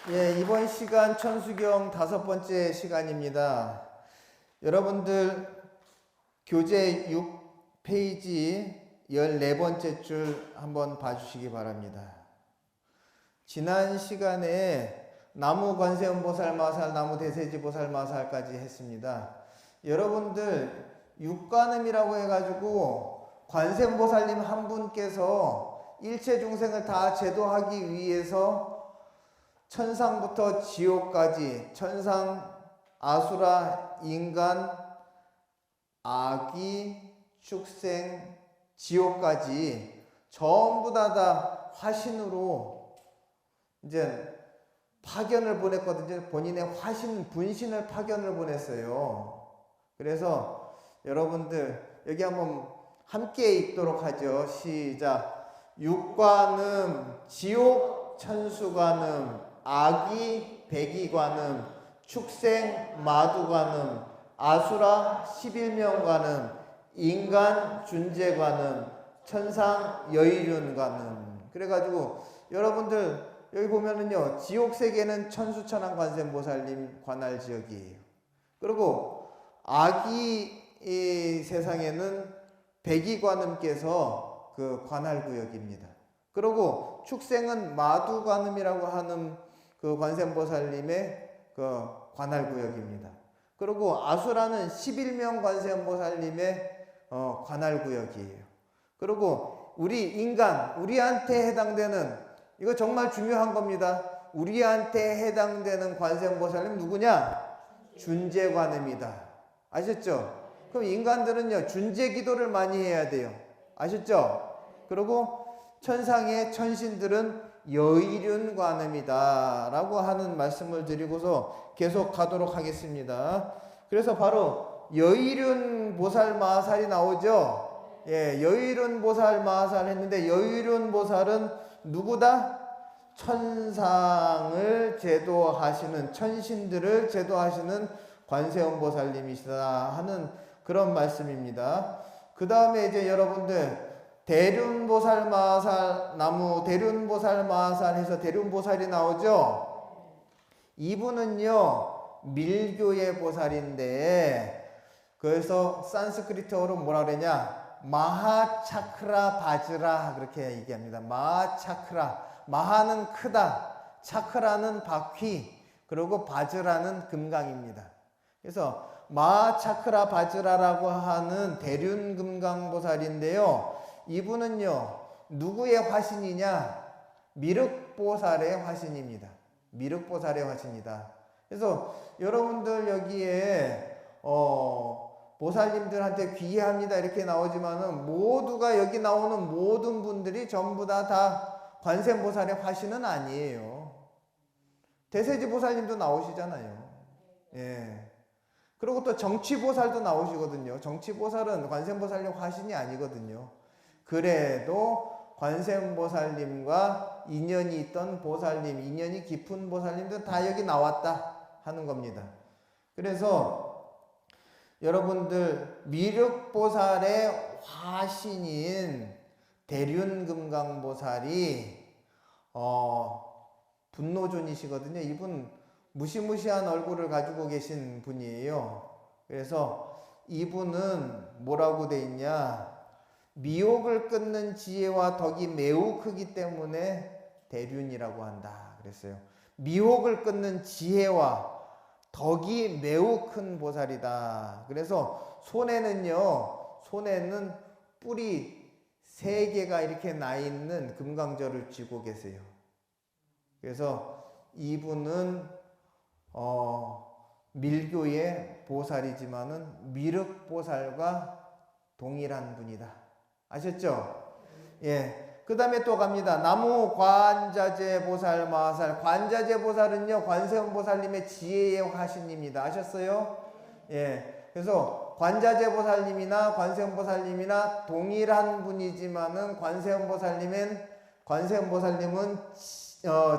예, 이번 시간 천수경 5번째 시간입니다. 여러분들 교재 6페이지 14번째 줄 한번 봐주시기 바랍니다. 지난 시간에 나무 관세음보살마살, 나무 대세지보살마살까지 했습니다. 여러분들 육관음이라고 해가지고 관세음보살님 한 분께서 일체 중생을 다 제도하기 위해서 천상부터 지옥까지, 천상, 아수라, 인간, 아기, 축생, 지옥까지 전부 다 화신으로 이제 파견을 보냈거든요. 본인의 분신을 파견을 보냈어요. 그래서 여러분들 여기 한번 함께 읽도록 하죠. 시작. 육관음, 지옥, 천수관음, 아기, 백이관음, 축생, 마두관음, 아수라, 11명관음, 인간, 준재관음, 천상, 여의륜관음. 그래가지고 여러분들 여기 보면은요, 지옥세계는 천수천왕 관세음보살님 관할 지역이에요. 그리고 아기 세상에는 백이관음께서 그 관할 구역입니다. 그리고 축생은 마두관음이라고 하는 그 관세음보살님의 그 관할 구역입니다. 그리고 아수라는 11명 관세음보살님의 관할 구역이에요. 그리고 우리 인간, 우리한테 해당되는, 이거 정말 중요한 겁니다. 우리한테 해당되는 관세음보살님 누구냐? 준재관음이다. 아셨죠? 그럼 인간들은요, 준재 기도를 많이 해야 돼요. 아셨죠? 그리고 천상의 천신들은 여의륜관음이다 라고 하는 말씀을 드리고서 계속 가도록 하겠습니다. 그래서 바로 여의륜 보살마살이 나오죠. 예, 여의륜 보살마살 했는데 여의륜 보살은 누구다? 천상을 제도하시는, 천신들을 제도하시는 관세음보살님이시다 하는 그런 말씀입니다. 그 다음에 이제 여러분들 대륜보살마살, 나무 대륜보살마살 해서 대륜보살이 나오죠. 이분은요 밀교의 보살인데, 그래서 산스크리트어로 뭐라 그러냐, 마하차크라 바즈라 그렇게 얘기합니다. 마하차크라, 마하는 크다, 차크라는 바퀴, 그리고 바즈라는 금강입니다. 그래서 마하차크라 바즈라라고 하는 대륜금강보살인데요, 이분은요 누구의 화신이냐? 미륵보살의 화신입니다. 미륵보살의 화신이다. 그래서 여러분들 여기에 보살님들한테 귀합니다 이렇게 나오지만은 모두가, 여기 나오는 모든 분들이 전부 다 관세음보살의 화신은 아니에요. 대세지보살님도 나오시잖아요. 예. 그리고 또 정취보살도 나오시거든요. 정취보살은 관세음보살님 화신이 아니거든요. 그래도 관세음보살님과 인연이 있던 보살님, 인연이 깊은 보살님들 다 여기 나왔다 하는 겁니다. 그래서 여러분들 미륵보살의 화신인 대륜금강보살이 분노존이시거든요. 이분 무시무시한 얼굴을 가지고 계신 분이에요. 그래서 이분은 뭐라고 돼 있냐, 미혹을 끊는 지혜와 덕이 매우 크기 때문에 대륜이라고 한다 그랬어요. 미혹을 끊는 지혜와 덕이 매우 큰 보살이다. 그래서 손에는 뿔이 3개가 이렇게 나 있는 금강절을 쥐고 계세요. 그래서 이분은 밀교의 보살이지만은 미륵보살과 동일한 분이다. 아셨죠? 예. 그 다음에 또 갑니다. 나무 관자재 보살 마살. 관자재 보살은요, 관세음보살님의 지혜의 화신입니다. 아셨어요? 예. 그래서 관자재 보살님이나 관세음보살님이나 동일한 분이지만은 관세음보살님은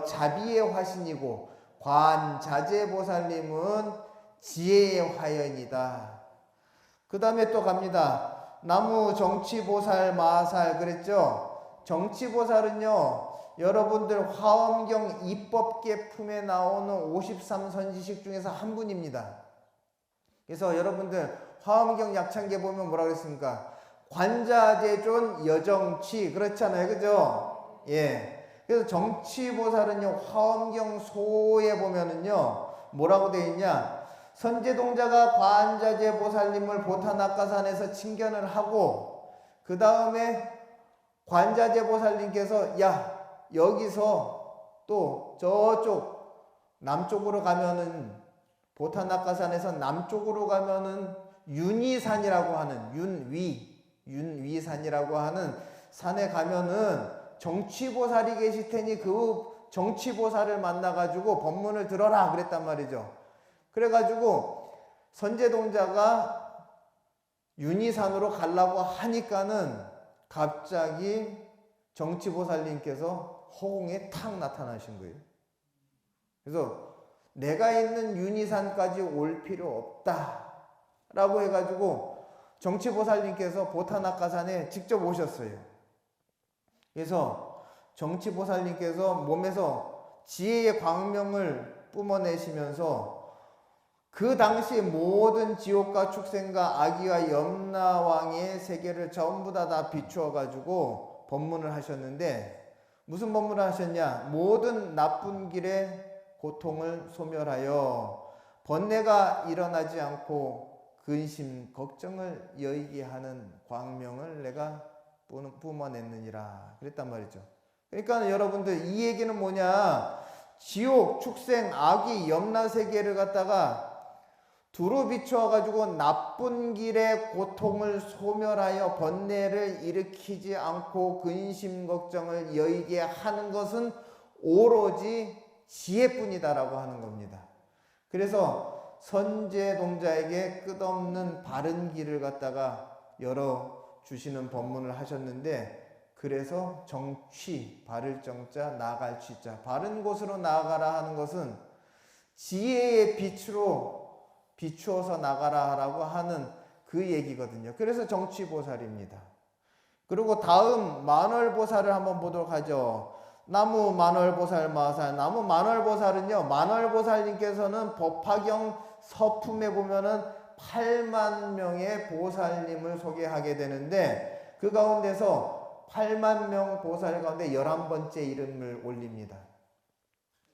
자비의 화신이고, 관자재 보살님은 지혜의 화연이다. 그 다음에 또 갑니다. 나무 정취보살 마살 그랬죠? 정취보살은요 여러분들 화엄경 입법계 품에 나오는 53선지식 중에서 한 분입니다. 그래서 여러분들 화엄경 약창계 보면 뭐라 그랬습니까? 관자재존 여정치 그렇잖아요. 그죠? 예. 그래서 정치보살은요, 화엄경 소에 보면은요, 뭐라고 되어 있냐? 선제동자가 관자재 보살님을 보타낙가산에서 칭견을 하고, 그 다음에 관자재 보살님께서, 야, 여기서 또 저쪽 남쪽으로 가면은, 보타낙가산에서 남쪽으로 가면은 윤위산이라고 하는, 윤위산이라고 하는 산에 가면은 정치보살이 계실 테니 그 정치보살을 만나가지고 법문을 들어라 그랬단 말이죠. 그래가지고 선제동자가 윤위산으로 가려고 하니까는 갑자기 정치보살님께서 허공에 탁 나타나신 거예요. 그래서 내가 있는 윤위산까지 올 필요 없다 라고 해가지고 정치보살님께서 보타낙가산에 직접 오셨어요. 그래서 정치보살님께서 몸에서 지혜의 광명을 뿜어내시면서 그 당시 모든 지옥과 축생과 아기와 염라왕의 세계를 전부 다 비추어 가지고 법문을 하셨는데, 무슨 법문을 하셨냐? 모든 나쁜 길의 고통을 소멸하여 번뇌가 일어나지 않고 근심 걱정을 여의게 하는 광명을 내가 뿜어냈느니라 그랬단 말이죠. 그러니까 여러분들 이 얘기는 뭐냐? 지옥, 축생, 악이, 염라세계를 갖다가 두루 비추어 가지고 나쁜 길의 고통을 소멸하여 번뇌를 일으키지 않고 근심 걱정을 여의게 하는 것은 오로지 지혜뿐이다라고 하는 겁니다. 그래서 선제동자에게 끝없는 바른 길을 갖다가 열어주시는 법문을 하셨는데, 그래서 정취, 바를 정자, 나아갈 취자, 바른 곳으로 나아가라 하는 것은 지혜의 빛으로 비추어서 나가라라고 하는 그 얘기거든요. 그래서 정취보살입니다. 그리고 다음 만월보살을 한번 보도록 하죠. 나무 만월보살 마살. 나무 만월보살은요, 만월보살님께서는 법화경 서품에 보면은 8만 명의 보살님을 소개하게 되는데, 그 가운데서 8만 명 보살 가운데 11번째 이름을 올립니다.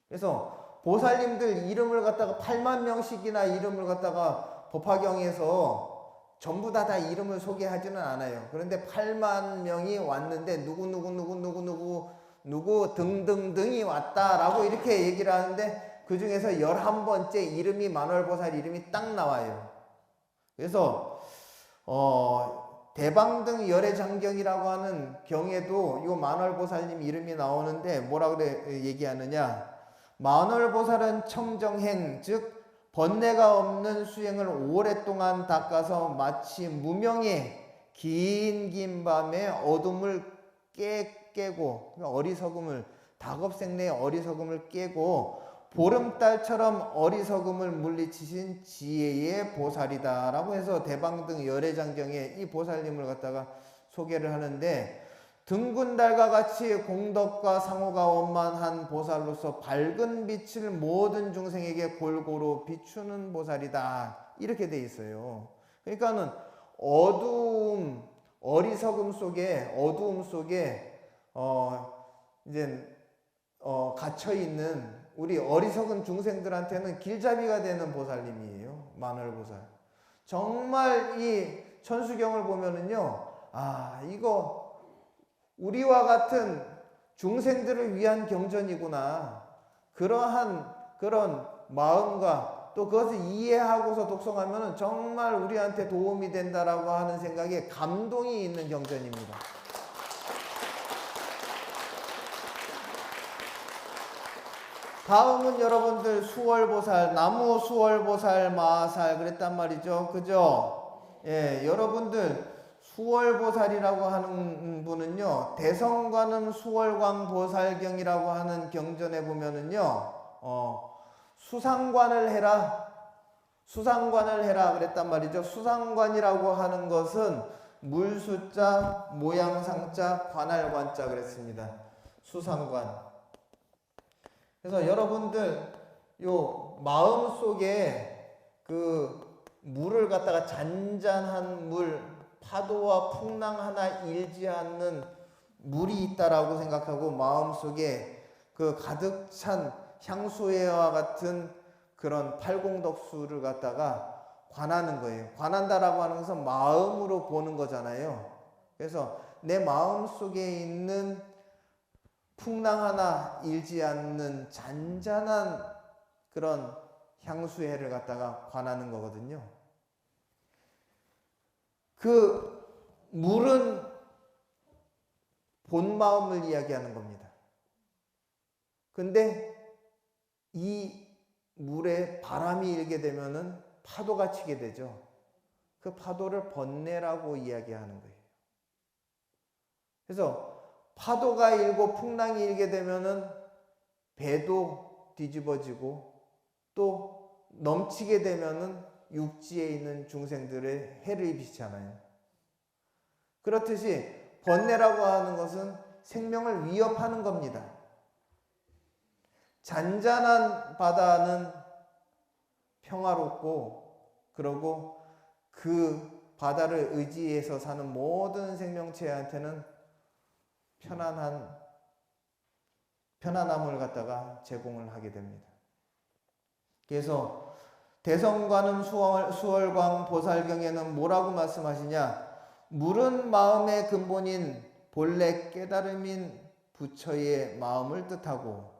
그래서 보살님들 이름을 갖다가 8만 명씩이나 이름을 갖다가 법화경에서 전부 다 이름을 소개하지는 않아요. 그런데 8만 명이 왔는데 누구 등등등이 왔다라고 이렇게 얘기를 하는데, 그 중에서 11번째 이름이 만월보살 이름이 딱 나와요. 그래서 대방등 열애장경이라고 하는 경에도 이 만월보살님 이름이 나오는데 뭐라 그래 얘기하느냐? 만월보살은 청정행, 즉 번뇌가 없는 수행을 오랫동안 닦아서 마치 무명의 긴 밤에 어둠을 깨고, 어리석음을, 닭업생내의 어리석음을 깨고 보름달처럼 어리석음을 물리치신 지혜의 보살이다 라고 해서 대방등 열애장경에 이 보살님을 갖다가 소개를 하는데, 등군달과 같이 공덕과 상호가 원만한 보살로서 밝은 빛을 모든 중생에게 골고루 비추는 보살이다 이렇게 돼 있어요. 그러니까는 어리석음 속에 갇혀 있는 우리 어리석은 중생들한테는 길잡이가 되는 보살님이에요. 만월보살. 정말 이 천수경을 보면은요, 이거 우리와 같은 중생들을 위한 경전이구나. 그런 마음과 또 그것을 이해하고서 독송하면 정말 우리한테 도움이 된다라고 하는 생각에 감동이 있는 경전입니다. 다음은 여러분들 수월보살, 나무 수월보살 마살 그랬단 말이죠. 그죠? 예, 여러분들 수월보살이라고 하는 분은요, 대성관음 수월광보살경이라고 하는 경전에 보면은요, 수상관을 해라 그랬단 말이죠. 수상관이라고 하는 것은 물수자, 모양상자, 관할관자 그랬습니다. 수상관. 그래서 여러분들 요 마음 속에 그 물을 갖다가 잔잔한 물, 파도와 풍랑 하나 일지 않는 물이 있다라고 생각하고 마음 속에 그 가득 찬 향수회와 같은 그런 팔공덕수를 갖다가 관하는 거예요. 관한다라고 하는 것은 마음으로 보는 거잖아요. 그래서 내 마음 속에 있는 풍랑 하나 일지 않는 잔잔한 그런 향수회를 갖다가 관하는 거거든요. 그 물은 본 마음을 이야기하는 겁니다. 근데 이 물에 바람이 일게 되면은 파도가 치게 되죠. 그 파도를 번뇌라고 이야기하는 거예요. 그래서 파도가 일고 풍랑이 일게 되면은 배도 뒤집어지고 또 넘치게 되면은 육지에 있는 중생들의 해를 입히잖아요. 그렇듯이 번뇌라고 하는 것은 생명을 위협하는 겁니다. 잔잔한 바다는 평화롭고 그러고 그 바다를 의지해서 사는 모든 생명체한테는 편안함을 갖다가 제공을 하게 됩니다. 그래서 대성관음 수월광 보살경에는 뭐라고 말씀하시냐? 물은 마음의 근본인 본래 깨달음인 부처의 마음을 뜻하고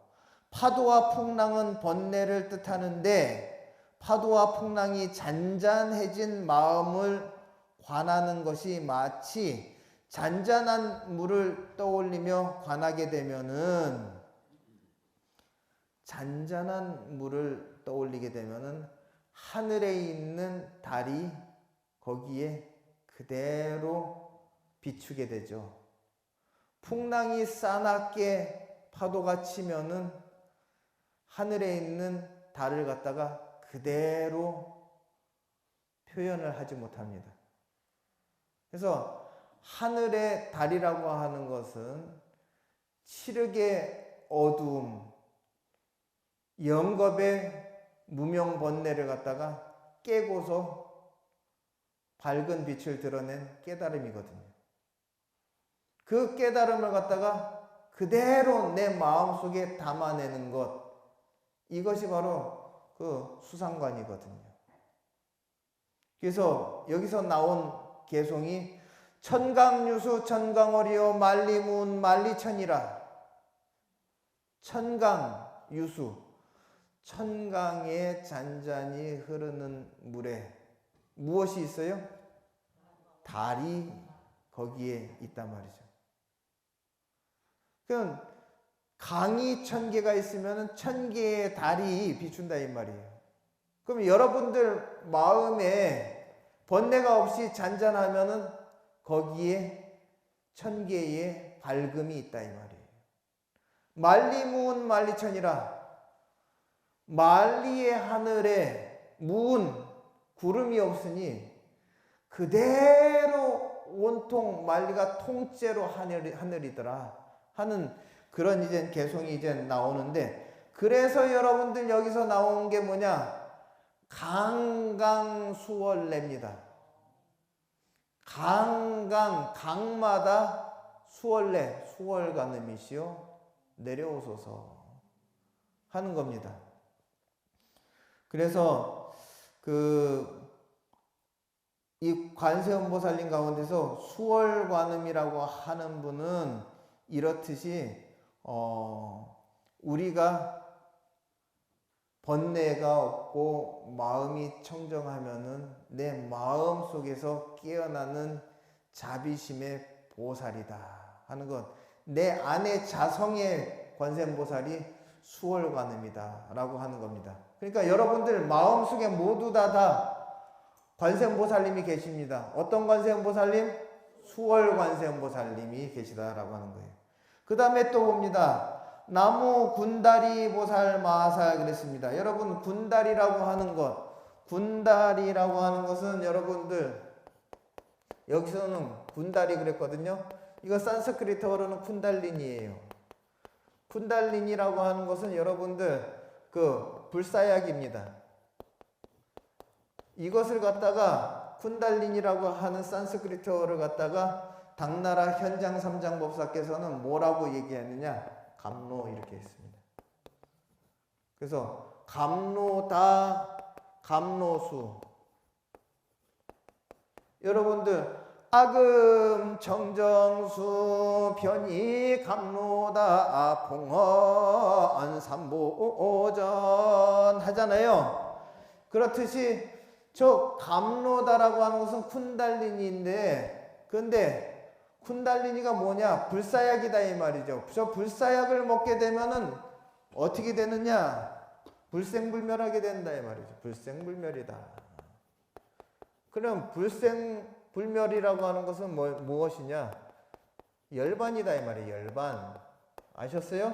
파도와 풍랑은 번뇌를 뜻하는데 파도와 풍랑이 잔잔해진 마음을 관하는 것이 마치 잔잔한 물을 떠올리며 관하게 되면은 하늘에 있는 달이 거기에 그대로 비추게 되죠. 풍랑이 싸납게 파도가 치면은 하늘에 있는 달을 갖다가 그대로 표현을 하지 못합니다. 그래서 하늘의 달이라고 하는 것은 칠흑의 어두움, 영겁의 무명 번뇌를 갖다가 깨고서 밝은 빛을 드러낸 깨달음이거든요. 그 깨달음을 갖다가 그대로 내 마음속에 담아내는 것, 이것이 바로 그 수상관이거든요. 그래서 여기서 나온 개송이 천강유수 천강어리요 만리문 만리천이라. 천강유수, 천강에 잔잔히 흐르는 물에 무엇이 있어요? 달이 거기에 있단 말이죠. 그럼 강이 1000개가 있으면 1000개의 달이 비춘다 이 말이에요. 그럼 여러분들 마음에 번뇌가 없이 잔잔하면은 거기에 1000개의 밝음이 있다 이 말이에요. 만리무은 만리천이라. 만리의 하늘에 무은 구름이 없으니 그대로 온통 만리가 통째로 하늘이더라 하는 그런 이제 개송이 이제 나오는데, 그래서 여러분들 여기서 나온 게 뭐냐? 강강수월래입니다. 강마다 수월래, 수월관음이시여 내려오소서 하는 겁니다. 그래서 이 관세음보살님 가운데서 수월관음이라고 하는 분은 이렇듯이 우리가 번뇌가 없고 마음이 청정하면은 내 마음 속에서 깨어나는 자비심의 보살이다 하는 것, 내 안의 자성의 관세음보살이 수월관음이다 라고 하는 겁니다. 그러니까 여러분들 마음속에 모두 다 관세음보살님이 계십니다. 어떤 관세음보살님? 수월관세음보살님이 계시다라고 하는 거예요. 그 다음에 또 봅니다. 나무 군다리 보살 마살 그랬습니다. 여러분 군다리라고 하는 것은 여러분들 여기서는 군다리 그랬거든요. 이거 산스크리트어로는 쿤달린이에요. 쿤달리니라고 하는 것은 여러분들 그 불사약입니다. 이것을 갖다가 쿤달리니라고 하는 산스크리트어를 갖다가 당나라 현장 삼장법사께서는 뭐라고 얘기하느냐? 감로 이렇게 했습니다. 그래서 감로다, 감로수. 여러분들 아금 정정수 편이 감로다 봉어 안삼보전 하잖아요. 그렇듯이 저 감로다라고 하는 것은 쿤달리니인데, 근데 쿤달리니가 뭐냐? 불사약이다 이 말이죠. 저 불사약을 먹게 되면은 어떻게 되느냐? 불생불멸하게 된다 이 말이죠. 불생불멸이다. 그럼 불생불멸이라고 하는 것은 무엇이냐? 열반이다 이 말이에요. 열반. 아셨어요?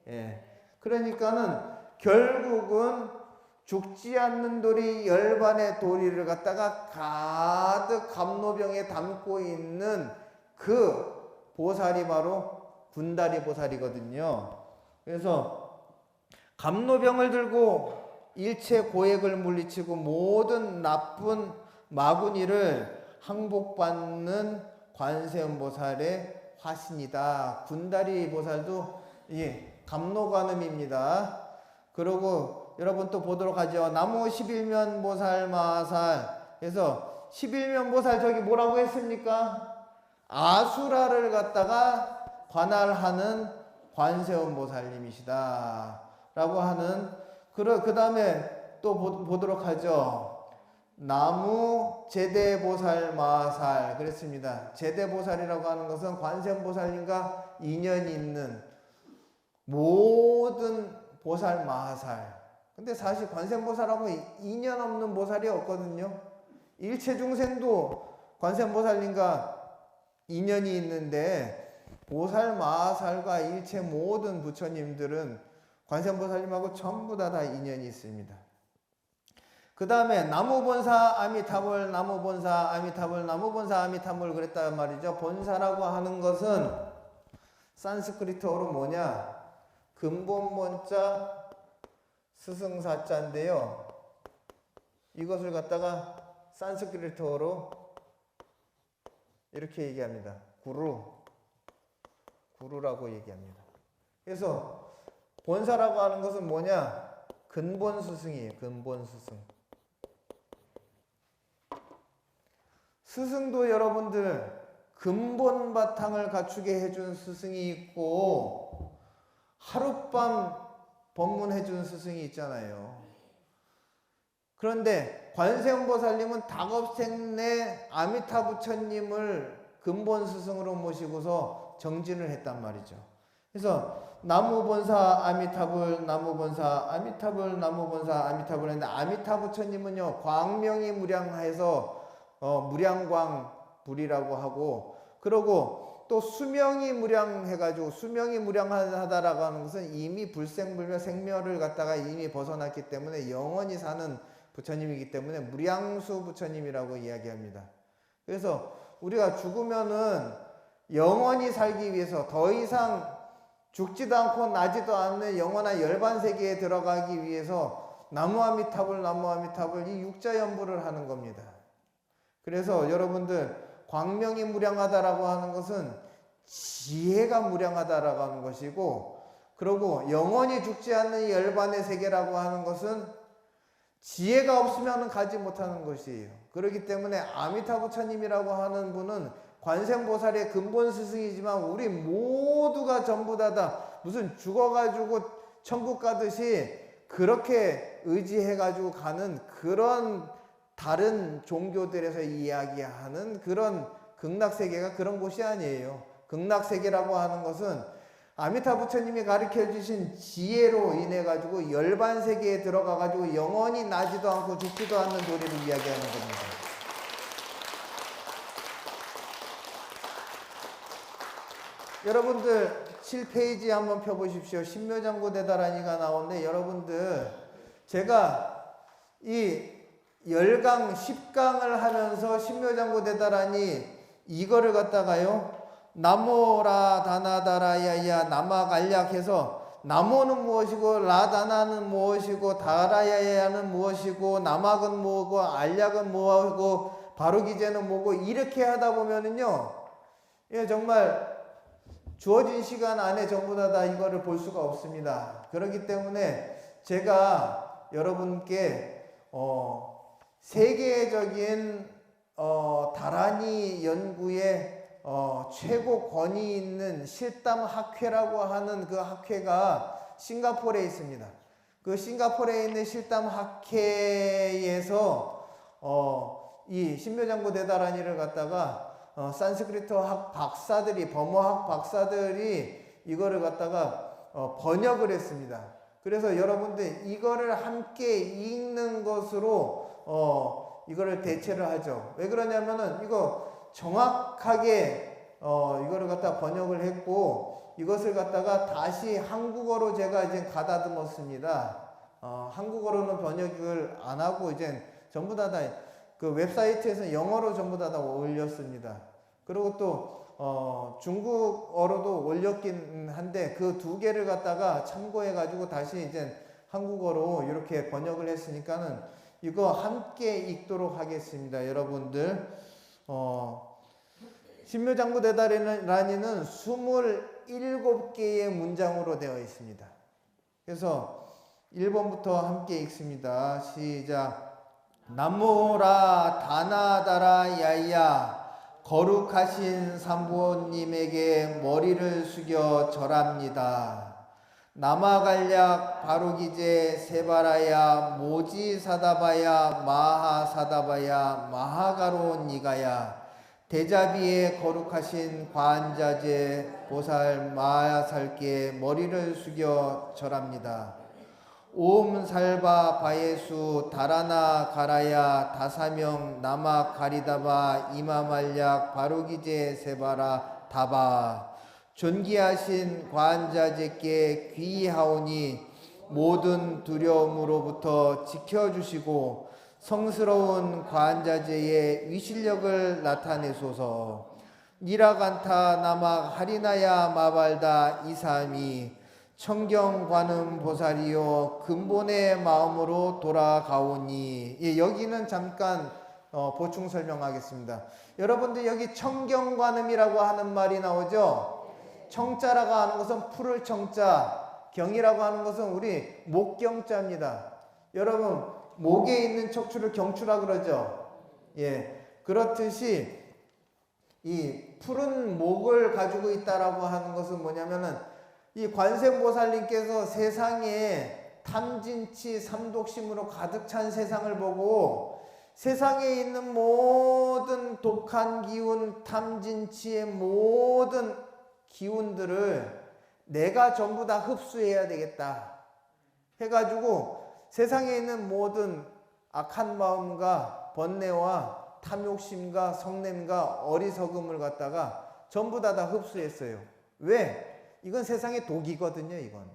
예. 그러니까는 결국은 죽지 않는 돌이 열반의 도리를 갖다가 가득 감로병에 담고 있는 그 보살이 바로 군다리 보살이거든요. 그래서 감로병을 들고 일체 고액을 물리치고 모든 나쁜 마구니를 항복받는 관세음보살의 화신이다. 군다리 보살도 감로관음입니다. 그리고 여러분 또 보도록 하죠. 나무 11면 보살 마살. 그래서 11면 보살 저기 뭐라고 했습니까? 아수라를 갖다가 관할하는 관세음 보살님이시다 라고 하는, 그 다음에 또 보도록 하죠. 나무 제대보살 마살 그랬습니다. 제대보살이라고 하는 것은 관세음 보살님과 인연이 있는 모든 보살 마살. 근데 사실 관세음 보살하고 인연 없는 보살이 없거든요. 일체 중생도 관세음 보살님과 인연이 있는데 보살 마살과 일체 모든 부처님들은 관세음 보살님하고 전부 다 인연이 있습니다. 그 다음에 나무본사 아미타불, 나무본사 아미타불, 나무본사 아미타불 그랬단 말이죠. 본사라고 하는 것은 산스크리트어로 뭐냐? 근본본자 스승사자인데요. 이것을 갖다가 산스크리트어로 이렇게 얘기합니다. 구루라고 얘기합니다. 그래서 본사라고 하는 것은 뭐냐? 근본 스승이에요. 근본 스승. 스승도 여러분들 근본 바탕을 갖추게 해준 스승이 있고 하룻밤 법문해준 스승이 있잖아요. 그런데 관세음보살님은 다겁생내 아미타 부처님을 근본 스승으로 모시고서 정진을 했단 말이죠. 그래서 나무본사 아미타불, 나무본사 아미타불, 나무본사 아미타불 했는데 아미타 부처님은요 광명이 무량해서 무량광불이라고 하고, 그러고 또 수명이 무량해가지고 수명이 무량하다라고 하는 것은 이미 불생불멸 생멸을 갖다가 이미 벗어났기 때문에 영원히 사는 부처님이기 때문에 무량수 부처님이라고 이야기합니다. 그래서 우리가 죽으면은 영원히 살기 위해서 더 이상 죽지도 않고 나지도 않는 영원한 열반세계에 들어가기 위해서 나무아미타불 나무아미타불 이 육자연부를 하는 겁니다. 그래서 여러분들 광명이 무량하다라고 하는 것은 지혜가 무량하다라고 하는 것이고, 그리고 영원히 죽지 않는 열반의 세계라고 하는 것은 지혜가 없으면 가지 못하는 것이에요. 그렇기 때문에 아미타 부처님이라고 하는 분은 관세음보살의 근본 스승이지만 우리 모두가 전부 다 무슨 죽어가지고 천국 가듯이 그렇게 의지해가지고 가는 그런 다른 종교들에서 이야기하는 그런 극락세계가 그런 곳이 아니에요. 극락세계라고 하는 것은 아미타 부처님이 가르쳐 주신 지혜로 인해 가지고 열반세계에 들어가 가지고 영원히 나지도 않고 죽지도 않는 도리를 이야기하는 겁니다. 여러분들 7페이지 한번 펴보십시오. 신묘장구대다라니가 나오는데, 여러분들 제가 이 열강 10강을 하면서 신묘장구대다라니 이거를 갖다가요 나모라 다나다라야야 나마갈약해서 나모는 무엇이고 라다나는 무엇이고 다라야야는 무엇이고 나막은 뭐고 알약은 뭐고 바로기제는 뭐고 이렇게 하다 보면은요, 예, 정말 주어진 시간 안에 전부 다 이거를 볼 수가 없습니다. 그렇기 때문에 제가 여러분께 세계적인 다라니 연구에 최고 권위 있는 실담 학회라고 하는 그 학회가 싱가포르에 있습니다. 그 싱가포르에 있는 실담 학회에서 이 신묘장구 대다라니를 갖다가 산스크리트학 박사들이, 범어학 박사들이 이거를 갖다가 번역을 했습니다. 그래서 여러분들 이거를 함께 읽는 것으로 이거를 대체를 하죠. 왜 그러냐면은 이거 정확하게 이거를 갖다 번역을 했고 이것을 갖다가 다시 한국어로 제가 이제 가다듬었습니다. 한국어로는 번역을 안 하고 이제 전부 다 그 웹사이트에서 영어로 전부 다 올렸습니다. 그리고 또 중국어로도 올렸긴 한데 그 두 개를 갖다가 참고해 가지고 다시 이제 한국어로 이렇게 번역을 했으니까는 이거 함께 읽도록 하겠습니다. 여러분들 신묘장구 대다라니는 27개의 문장으로 되어 있습니다. 그래서 1번부터 함께 읽습니다. 시작. 나모라 다나다라 야야 거룩하신 삼부님에게 머리를 숙여 절합니다. 나마갈약 바로기제 세바라야 모지사다바야 마하사다바야 마하가로 니가야 대자비의 거룩하신 관자재 보살 마야살께 머리를 숙여 절합니다. 옴살바 바예수 다라나 가라야 다사명 나마 가리다바 이마말약 바로기제 세바라 다바 존귀하신 관자재께 귀하오니 모든 두려움으로부터 지켜주시고 성스러운 관자재의 위실력을 나타내소서. 니라간타 나마 하리나야 마발다 이사미 청경관음 보살이요 근본의 마음으로 돌아가오니. 예, 여기는 잠깐 보충 설명하겠습니다. 여러분들 여기 청경관음이라고 하는 말이 나오죠. 청자라고 하는 것은 풀을 청자, 경이라고 하는 것은 우리 목경자입니다. 여러분 목에 있는 척추를 경추라 그러죠. 예, 그렇듯이 이 푸른 목을 가지고 있다라고 하는 것은 뭐냐면은 이 관세음보살님께서 세상에 탐진치 삼독심으로 가득 찬 세상을 보고 세상에 있는 모든 독한 기운, 탐진치의 모든 기운들을 내가 전부 다 흡수해야 되겠다 해가지고 세상에 있는 모든 악한 마음과 번뇌와 탐욕심과 성냄과 어리석음을 갖다가 전부 다 흡수했어요. 왜? 이건 세상의 독이거든요. 이건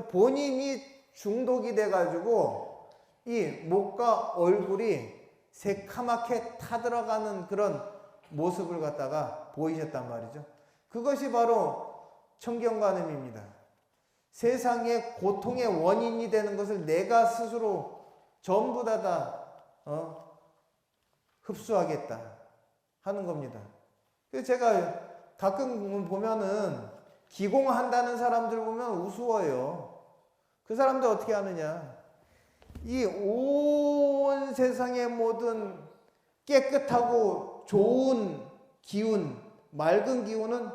본인이 중독이 돼가지고 이 목과 얼굴이 새카맣게 타들어가는 그런 모습을 갖다가 보이셨단 말이죠. 그것이 바로 청경관음입니다. 세상의 고통의 원인이 되는 것을 내가 스스로 전부 다 흡수하겠다 하는 겁니다. 그래서 제가 가끔 보면은 기공한다는 사람들 보면 우스워요. 그 사람들 어떻게 하느냐. 이 온 세상의 모든 깨끗하고 좋은 기운, 맑은 기운은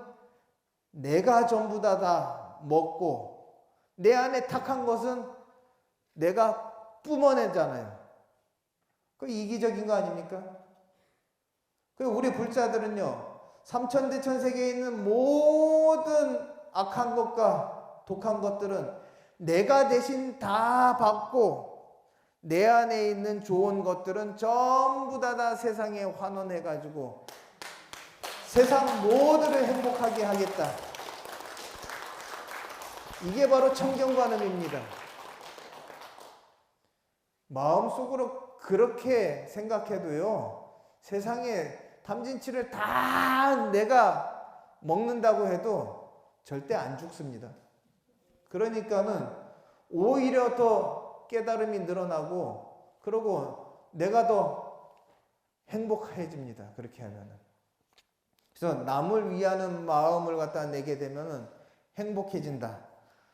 내가 전부 다 먹고 내 안에 탁한 것은 내가 뿜어내잖아요. 그 이기적인 거 아닙니까? 그리고 우리 불자들은요. 삼천대천세계에 있는 모든 악한 것과 독한 것들은 내가 대신 다 받고 내 안에 있는 좋은 것들은 전부 다 세상에 환원해가지고 세상 모두를 행복하게 하겠다. 이게 바로 청경관음입니다. 마음속으로 그렇게 생각해도요. 세상에 탐진치를 다 내가 먹는다고 해도 절대 안 죽습니다. 그러니까는 오히려 더 깨달음이 늘어나고 그러고 내가 더 행복해집니다. 그렇게 하면은. 그래서 남을 위하는 마음을 갖다 내게 되면은 행복해진다.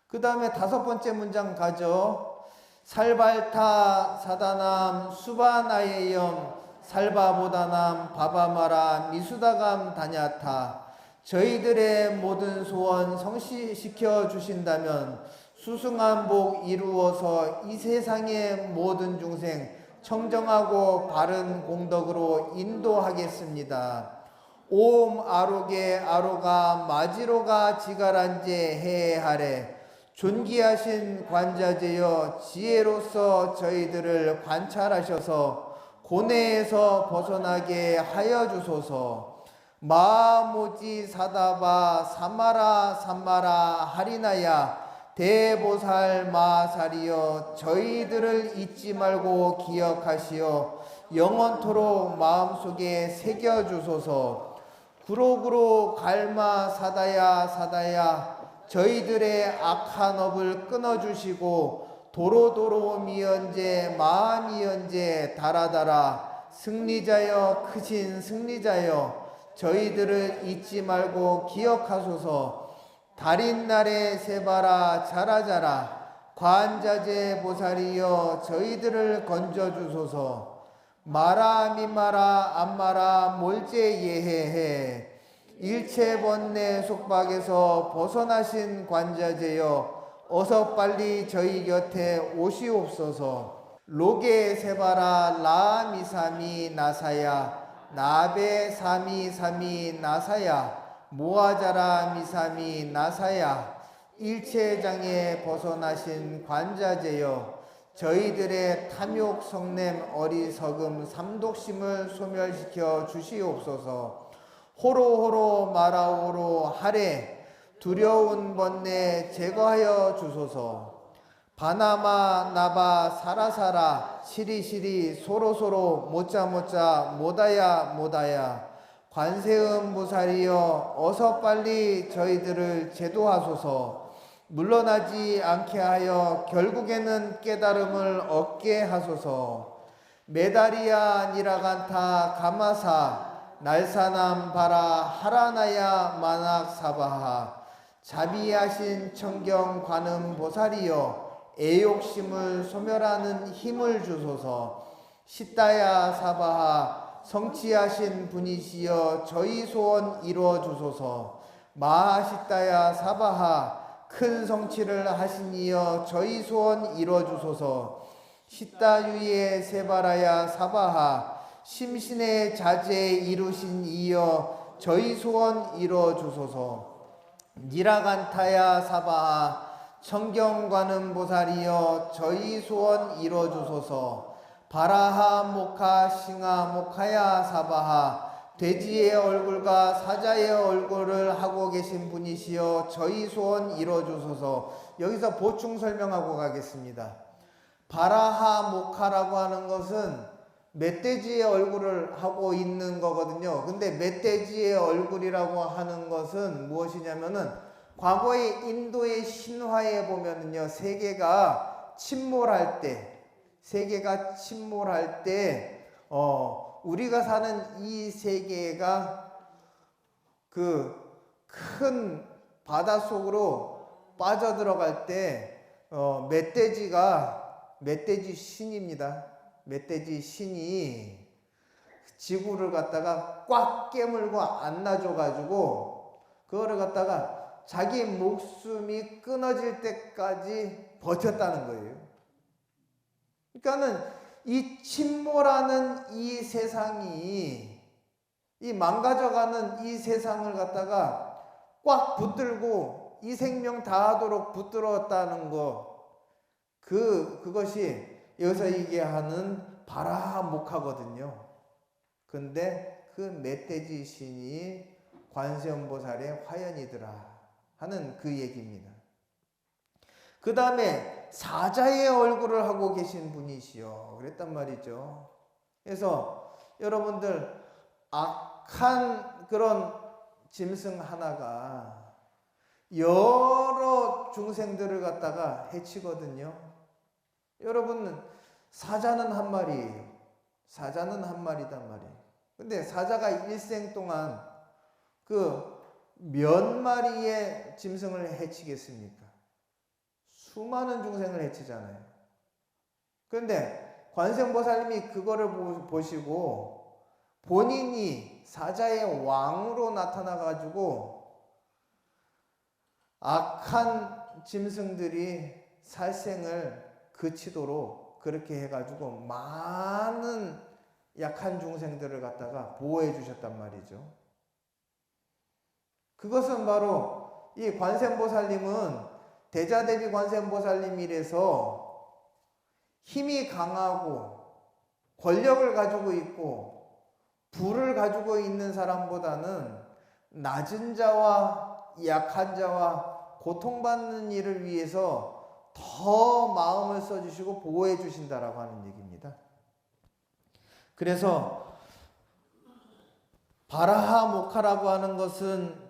그 다음에 5번째 문장 가죠. 살발타 사다남 수바나예염 살바보다남 바바마라 미수다감 다냐타. 저희들의 모든 소원 성취시켜 주신다면 수승한 복 이루어서 이 세상의 모든 중생 청정하고 바른 공덕으로 인도하겠습니다. 옴 아로게 아로가 마지로가 지가란제 해하래. 존귀하신 관자제여 지혜로서 저희들을 관찰하셔서 고뇌에서 벗어나게 하여 주소서. 마모지 사다바 사마라 사마라 하리나야 대보살 마살이여 저희들을 잊지 말고 기억하시어 영원토록 마음속에 새겨주소서. 구로구로 갈마 사다야 사다야 저희들의 악한 업을 끊어주시고 도로도로 미연제 마미연제 달아달아 승리자여 크신 승리자여 저희들을 잊지 말고 기억하소서. 달인날에 세바라 자라자라 관자재 보살이여 저희들을 건져주소서. 마라 미마라 암마라 몰제 예해해 일체 번뇌 속박에서 벗어나신 관자재여 어서 빨리 저희 곁에 오시옵소서. 로게 세바라 라미사미 나사야 나베 사미 사미 나사야 모아자라 미사미 나사야 일체장애 벗어나신 관자재여 저희들의 탐욕 성냄 어리석음 삼독심을 소멸시켜 주시옵소서. 호로호로 마라오로 하래 두려운 번뇌 제거하여 주소서. 바나마 나바 사라사라 시리시리 소로소로 모짜모짜 모다야 모다야 관세음 보살이여 어서 빨리 저희들을 제도하소서. 물러나지 않게 하여 결국에는 깨달음을 얻게 하소서. 메다리야 니라간타 가마사 날사남 바라 하라나야 마낙 사바하 자비하신 청경 관음 보살이여 애욕심을 소멸하는 힘을 주소서. 시다야 사바하 성취하신 분이시여 저희 소원 이루어 주소서. 마하시다야 사바하 큰 성취를 하시니여 저희 소원 이루어 주소서. 시다유의 세바라야 사바하 심신의 자제 이루신 이여 저희 소원 이루어 주소서. 니라간타야 사바하 청경관음 보살이여 저희 소원 이루어 주소서. 바라하 모카 싱하 모카야 사바하 돼지의 얼굴과 사자의 얼굴을 하고 계신 분이시여 저희 소원 이루어 주소서. 여기서 보충 설명하고 가겠습니다. 바라하 모카라고 하는 것은 멧돼지의 얼굴을 하고 있는 거거든요. 근데 멧돼지의 얼굴이라고 하는 것은 무엇이냐면은 과거의 인도의 신화에 보면은요, 세계가 침몰할 때 우리가 사는 이 세계가 그 큰 바닷속으로 빠져들어갈 때 멧돼지 신입니다. 멧돼지 신이 지구를 갖다가 꽉 깨물고 안놔줘 가지고 그거를 갖다가 자기 목숨이 끊어질 때까지 버텼다는 거예요. 그러니까는 이 침몰하는 이 세상이, 이 망가져가는 이 세상을 갖다가 꽉 붙들고 이 생명 다하도록 붙들었다는 거, 그것이 여기서 얘기하는 바라목하거든요. 근데 그 멧돼지 신이 관세음보살의 화연이더라 하는 그 얘기입니다. 그 다음에 사자의 얼굴을 하고 계신 분이시여 그랬단 말이죠. 그래서 여러분들 악한 그런 짐승 하나가 여러 중생들을 갖다가 해치거든요. 여러분, 사자는 한 마리예요. 사자는 한 마리단 말이에요. 근데 사자가 일생 동안 그 몇 마리의 짐승을 해치겠습니까? 수많은 중생을 해치잖아요. 그런데 관세음보살님이 그거를 보시고 본인이 사자의 왕으로 나타나 가지고 악한 짐승들이 살생을 그치도록 그렇게 해가지고 많은 약한 중생들을 갖다가 보호해 주셨단 말이죠. 그것은 바로 이 관세음보살님은 대자대비 관세음보살님이라서 힘이 강하고 권력을 가지고 있고 부를 가지고 있는 사람보다는 낮은 자와 약한 자와 고통받는 이를 위해서 더 마음을 써주시고 보호해 주신다라고 하는 얘기입니다. 그래서 바라하 모카라고 하는 것은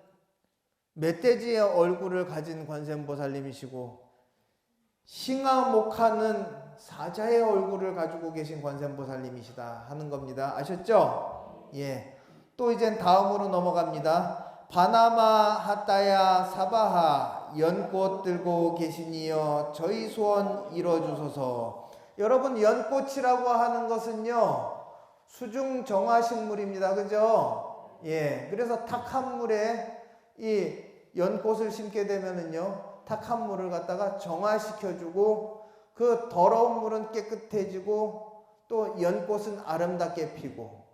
멧돼지의 얼굴을 가진 관세음보살님이시고 싱하 모카는 사자의 얼굴을 가지고 계신 관세음보살님이시다 하는 겁니다. 아셨죠? 예. 또 이젠 다음으로 넘어갑니다. 바나마 하따야 사바하 연꽃 들고 계시니여 저희 소원 이뤄주소서. 여러분, 연꽃이라고 하는 것은요 수중 정화식물입니다. 그죠? 예. 그래서 탁한 물에 이 연꽃을 심게 되면은요 탁한 물을 갖다가 정화시켜주고 그 더러운 물은 깨끗해지고 또 연꽃은 아름답게 피고,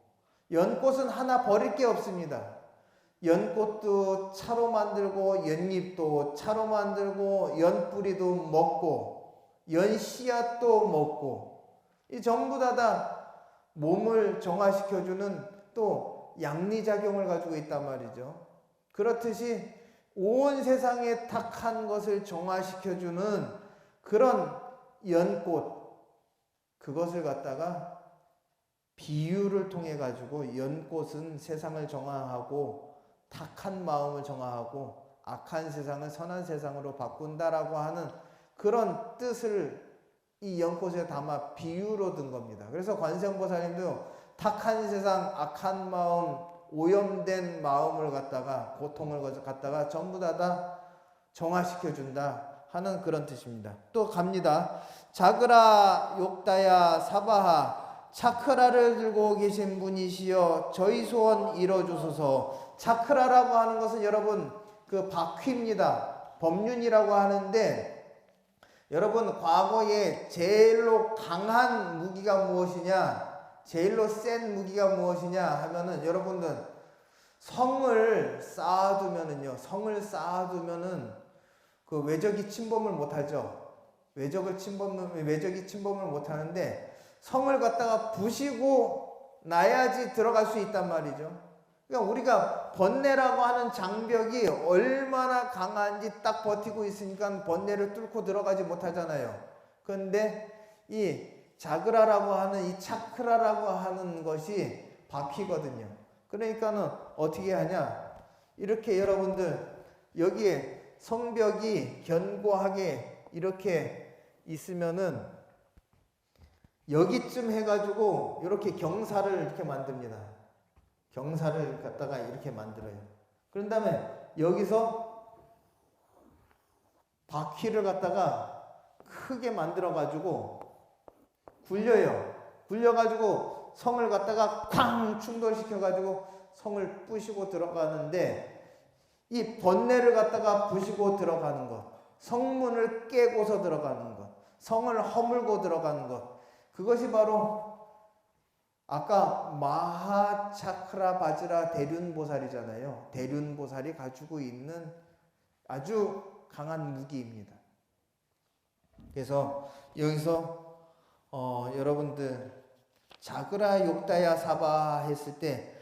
연꽃은 하나 버릴 게 없습니다. 연꽃도 차로 만들고 연잎도 차로 만들고 연뿌리도 먹고 연씨앗도 먹고, 이 전부 다 몸을 정화시켜주는 또 양리작용을 가지고 있단 말이죠. 그렇듯이 온 세상의 탁한 것을 정화시켜주는 그런 연꽃, 그것을 갖다가 비유를 통해 가지고 연꽃은 세상을 정화하고 탁한 마음을 정화하고 악한 세상을 선한 세상으로 바꾼다라고 하는 그런 뜻을 이 연꽃에 담아 비유로 든 겁니다. 그래서 관세음보살님도 탁한 세상, 악한 마음, 오염된 마음을 갖다가, 고통을 갖다가 전부 다 정화시켜준다 하는 그런 뜻입니다. 또 갑니다. 자그라 욕다야 사바하 차크라를 들고 계신 분이시여 저희 소원 이뤄주소서. 차크라라고 하는 것은 여러분 그 바퀴입니다. 법륜이라고 하는데, 여러분 과거에 제일로 강한 무기가 무엇이냐, 제일로 센 무기가 무엇이냐 하면은 여러분들 성을 쌓아두면은요, 성을 쌓아두면은 그 외적이 침범을 못하죠. 외적이 침범을 못하는데 성을 갖다가 부시고 나야지 들어갈 수 있단 말이죠. 그러니까 우리가 번뇌라고 하는 장벽이 얼마나 강한지 딱 버티고 있으니까 번뇌를 뚫고 들어가지 못하잖아요. 그런데 이 자그라라고 하는 이 차크라라고 하는 것이 바퀴거든요. 그러니까는 어떻게 하냐, 이렇게 여러분들 여기에 성벽이 견고하게 이렇게 있으면은 여기쯤 해가지고 이렇게 경사를 이렇게 만듭니다. 경사를 갖다가 이렇게 만들어요. 그런 다음에 여기서 바퀴를 갖다가 크게 만들어 가지고 굴려요. 굴려가지고 성을 갖다가 쾅 충돌시켜가지고 성을 부시고 들어가는데, 이 번뇌를 갖다가 부시고 들어가는 것, 성문을 깨고서 들어가는 것, 성을 허물고 들어가는 것, 그것이 바로 아까 마하차크라 바지라 대륜보살이잖아요. 대륜보살이 가지고 있는 아주 강한 무기입니다. 그래서 여기서 여러분들 자그라 욕다야 사바 했을 때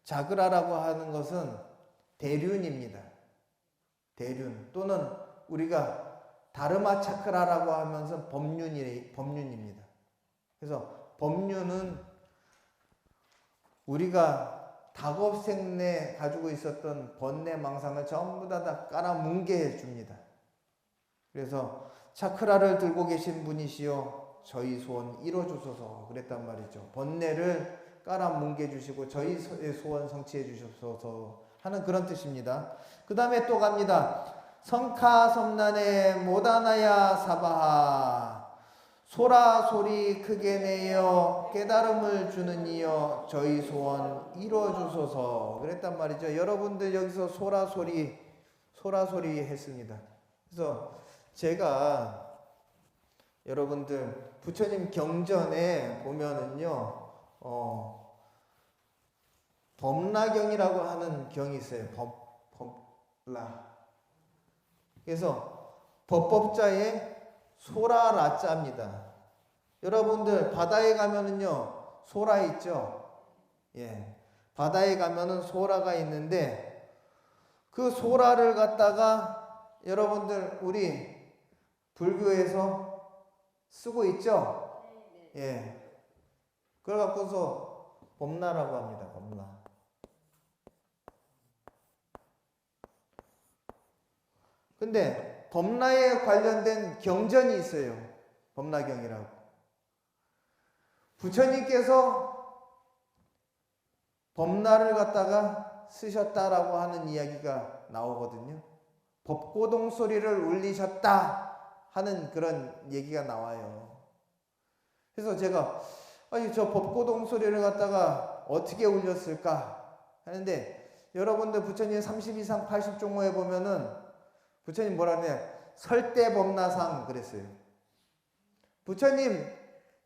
자그라라고 하는 것은 대륜입니다. 대륜 또는 우리가 다르마 차크라라고 하면서 법륜입니다. 그래서 법륜은 우리가 다곱생내 가지고 있었던 번뇌 망상을 전부 다 깔아뭉개 해줍니다. 그래서 차크라를 들고 계신 분이시여 저희 소원 이뤄주소서 그랬단 말이죠. 번뇌를 깔아뭉개 주시고 저희 소원 성취해 주셔서 하는 그런 뜻입니다. 그 다음에 또 갑니다. 성카섬난에 못하나야 사바하 소라 소리 크게 내어 깨달음을 주는 이여 저희 소원 이뤄주소서 그랬단 말이죠. 여러분들 여기서 소라 소리 했습니다. 그래서 제가 여러분들 부처님 경전에 보면은요 법라경이라고 하는 경이 있어요. 법라. 그래서 법법자에 소라라자입니다. 여러분들 바다에 가면은요 소라 있죠. 예, 바다에 가면은 소라가 있는데 그 소라를 갖다가 여러분들 우리 불교에서 쓰고 있죠. 예, 그래 갖고서 법라라고 합니다. 법라. 근데 법라에 관련된 경전이 있어요. 법라경이라고. 부처님께서 법라를 갖다가 쓰셨다라고 하는 이야기가 나오거든요. 법고동 소리를 울리셨다 하는 그런 얘기가 나와요. 그래서 제가 아니 저 법고동 소리를 갖다가 어떻게 울렸을까 하는데 여러분들 부처님 30 이상 80종호에 보면은 부처님 뭐라 하냐 설대법라상 그랬어요. 부처님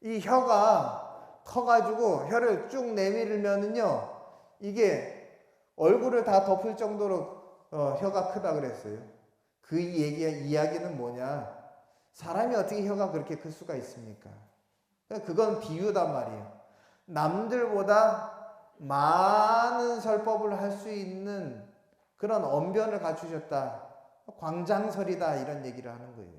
이 혀가 커가지고 혀를 쭉 내밀면은요 이게 얼굴을 다 덮을 정도로 혀가 크다 그랬어요. 그 이야기는 뭐냐 사람이 어떻게 혀가 그렇게 클 수가 있습니까? 그건 비유단 말이에요. 남들보다 많은 설법을 할 수 있는 그런 언변을 갖추셨다. 광장설이다 이런 얘기를 하는 거예요.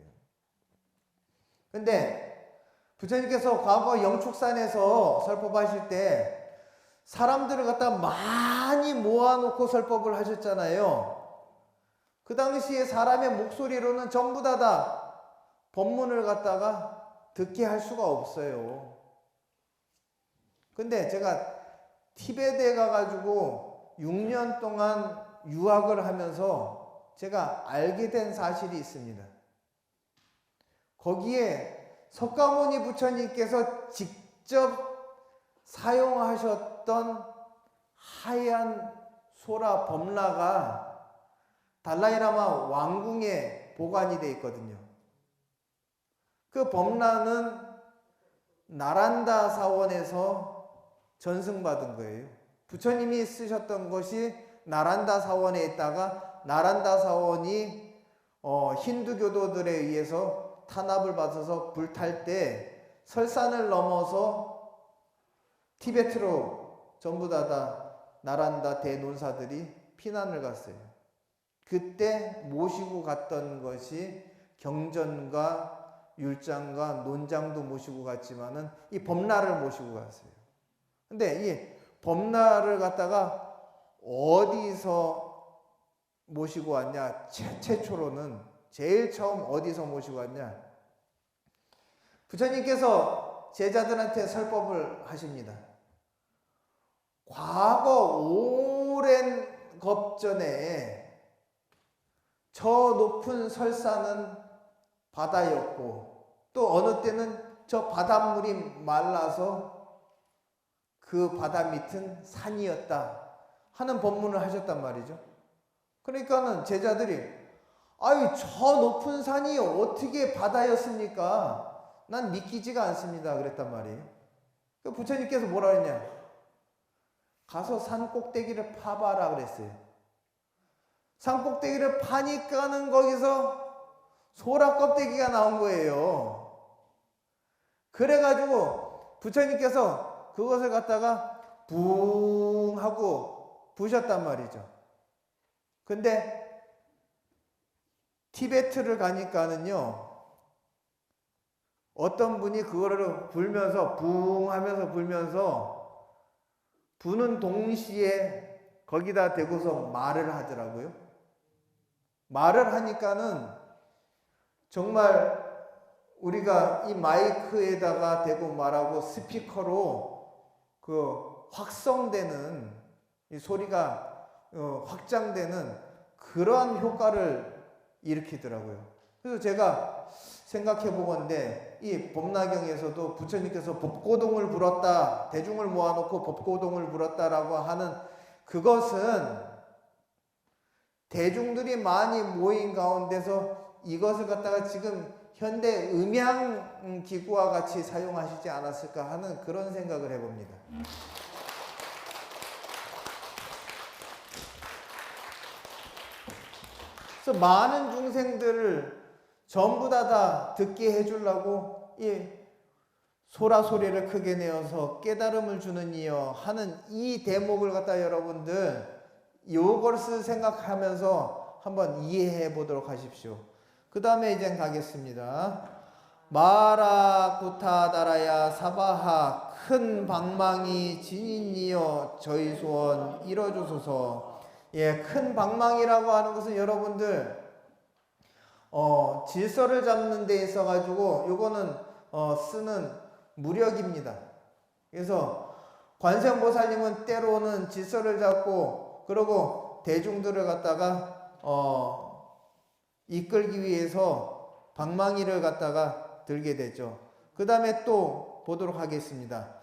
근데 부처님께서 과거 영축산에서 설법하실 때 사람들을 갖다 많이 모아놓고 설법을 하셨잖아요. 그 당시에 사람의 목소리로는 전부 다 법문을 갖다가 듣게 할 수가 없어요. 근데 제가 티베트에 가가지고 6년 동안 유학을 하면서 제가 알게 된 사실이 있습니다. 거기에 석가모니 부처님께서 직접 사용하셨던 하얀 소라 법라가 달라이라마 왕궁에 보관이 되어 있거든요. 그 법라는 나란다 사원에서 전승받은 거예요. 부처님이 쓰셨던 것이 나란다 사원에 있다가 나란다 사원이 힌두교도들에 의해서 탄압을 받아서 불탈 때 설산을 넘어서 티베트로 전부 다 나란다 대논사들이 피난을 갔어요. 그때 모시고 갔던 것이 경전과 율장과 논장도 모시고 갔지만은 이 법라를 모시고 갔어요. 근데 이 법라를 갖다가 어디서 모시고 왔냐? 최초로는 제일 처음 어디서 모시고 왔냐? 부처님께서 제자들한테 설법을 하십니다. 과거 오랜 겁전에 저 높은 설산은 바다였고 또 어느 때는 저 바닷물이 말라서 그 바다 밑은 산이었다 하는 법문을 하셨단 말이죠. 그러니까는 제자들이 아유 저 높은 산이 어떻게 바다였습니까? 난 믿기지가 않습니다 그랬단 말이에요. 부처님께서 뭐라 했냐? 가서 산 꼭대기를 파봐라 그랬어요. 산 꼭대기를 파니까는 거기서 소라 껍데기가 나온 거예요. 그래가지고 부처님께서 그것을 갖다가 붕 하고 부셨단 말이죠. 근데 티베트를 가니까는요 어떤 분이 그거를 불면서 붕 하면서 불면서 부는 동시에 거기다 대고서 말을 하더라고요. 말을 하니까는 정말 우리가 이 마이크에다가 대고 말하고 스피커로 그 확성되는 이 소리가 확장되는 그러한 효과를 일으키더라고요. 그래서 제가 생각해 보건데 이 법나경에서도 부처님께서 법고동을 불었다, 대중을 모아놓고 법고동을 불었다라고 하는 그것은 대중들이 많이 모인 가운데서 이것을 갖다가 지금 현대 음향 기구와 같이 사용하시지 않았을까 하는 그런 생각을 해봅니다. 그래서 많은 중생들을 전부 다 듣게 해주려고 이 소라 소리를 크게 내어서 깨달음을 주는 이여 하는 이 대목을 갖다 여러분들 요것을 생각하면서 한번 이해해 보도록 하십시오. 그 다음에 이제 가겠습니다. 마라 구타다라야 사바하 큰 방망이 진인이여 저희 소원 이뤄주소서. 예, 큰 방망이라고 하는 것은 여러분들 질서를 잡는 데 있어 가지고 요거는 쓰는 무력입니다. 그래서 관세음보살님은 때로는 질서를 잡고 그러고 대중들을 갖다가 이끌기 위해서 방망이를 갖다가 들게 되죠. 그 다음에 또 보도록 하겠습니다.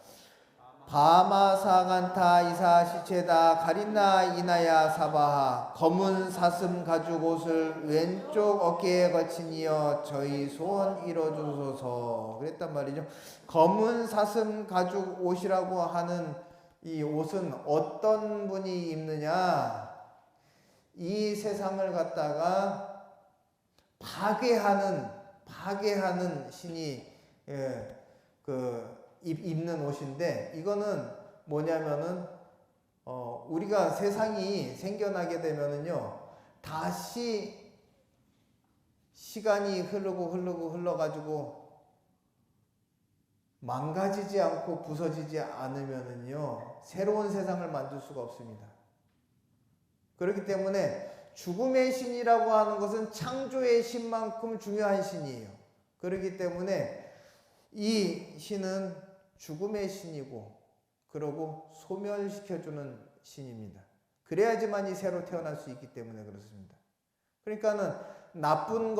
바마사간타 이사시체다 가린나 이나야 사바하 검은 사슴 가죽 옷을 왼쪽 어깨에 걸치니여 저희 소원 이뤄주소서. 그랬단 말이죠. 검은 사슴 가죽 옷이라고 하는 이 옷은 어떤 분이 입느냐? 이 세상을 갖다가 파괴하는 신이 입는 옷인데, 이거는 뭐냐면은 우리가 세상이 생겨나게 되면은요 다시 시간이 흘러가지고 망가지지 않고 부서지지 않으면은요 새로운 세상을 만들 수가 없습니다. 그렇기 때문에 죽음의 신이라고 하는 것은 창조의 신만큼 중요한 신이에요. 그렇기 때문에 이 신은 죽음의 신이고 그러고 소멸시켜주는 신입니다. 그래야지만이 새로 태어날 수 있기 때문에 그렇습니다. 그러니까는 나쁜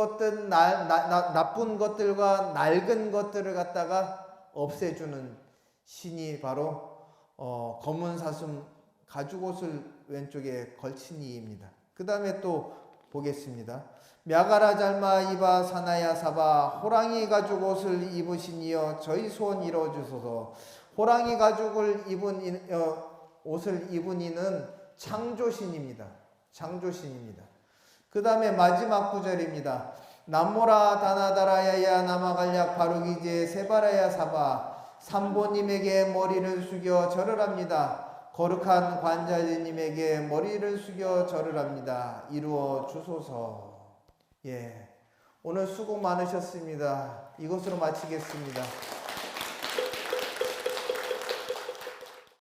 것들과 낡은 것들을 갖다가 없애주는 신이 바로 검은 사슴 가죽옷을 왼쪽에 걸친 이입니다. 그 다음에 또 보겠습니다. мя가라 잘마 이바 사나야 사바 호랑이 가죽 옷을 입으시니여 저희 소원 이뤄주소서. 호랑이 가죽을 옷을 입은 이는 창조신입니다. 창조신입니다. 그 다음에 마지막 구절입니다. 남모라 다나다라야야 나마갈약 바루기제 세바라야 사바 삼보님에게 머리를 숙여 절을 합니다. 거룩한 관자님에게 머리를 숙여 절을 합니다. 이루어 주소서. 예, 오늘 수고 많으셨습니다. 이것으로 마치겠습니다.